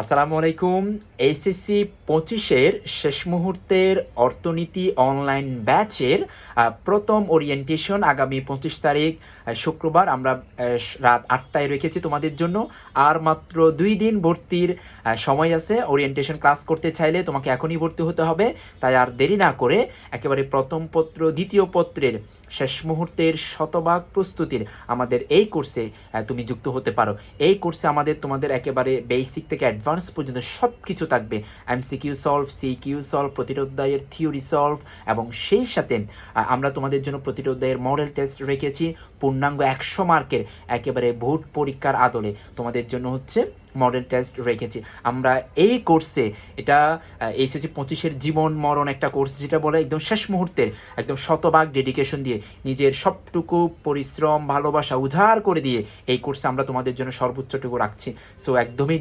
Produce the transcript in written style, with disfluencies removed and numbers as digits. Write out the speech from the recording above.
আসসালামু আলাইকুম। এইচএসসি 25-এর শেষ মুহূর্তের অর্থনীতি অনলাইন ব্যাচের প্রথম ওরিয়েন্টেশন আগামী 25 তারিখ শুক্রবার আমরা রাত 8টায় রেখেছি তোমাদের জন্য। আর মাত্র 2 দিন ভর্তির সময় আছে। ওরিয়েন্টেশন ক্লাস করতে চাইলে তোমাকে এখনই ভর্তি হতে হবে। তাই আর দেরি না করে একেবারে প্রথম পত্র দ্বিতীয় পত্রের শেষ মুহূর্তের শতভাগ প্রস্তুতির আমাদের এই কোর্সে তুমি যুক্ত হতে পারো। এই কোর্সে তোমাদের একেবারে বেসিক থেকে অ্যাডভান্স পর্যন্ত সব কিছু থাকবে। এমসিকিউ সলভ, সিকিউ সলভ, প্রতিটা অধ্যায়ের থিওরি সলভ, এবং সেই সাথে আমরা তোমাদের জন্য প্রতিটা অধ্যায়ের মডেল টেস্ট রেখেছি পূর্ণাঙ্গ 100 মার্কের একেবারে বোর্ড পরীক্ষার আদলে তোমাদের জন্য মডেল টেস্ট রেখেছি আমরা এই কোর্সে। এটা এইচএসসি 25-এর জীবন মরণ একটা কোর্স, যেটা বলে একদম শেষ মুহূর্তের একদম শতভাগ ডেডিকেশন দিয়ে নিজের সবটুকু পরিশ্রম ভালোবাসা উজাড় করে দিয়ে এই কোর্সে আমরা তোমাদের জন্য সর্বোচ্চটুকু রাখছি। সো একদমই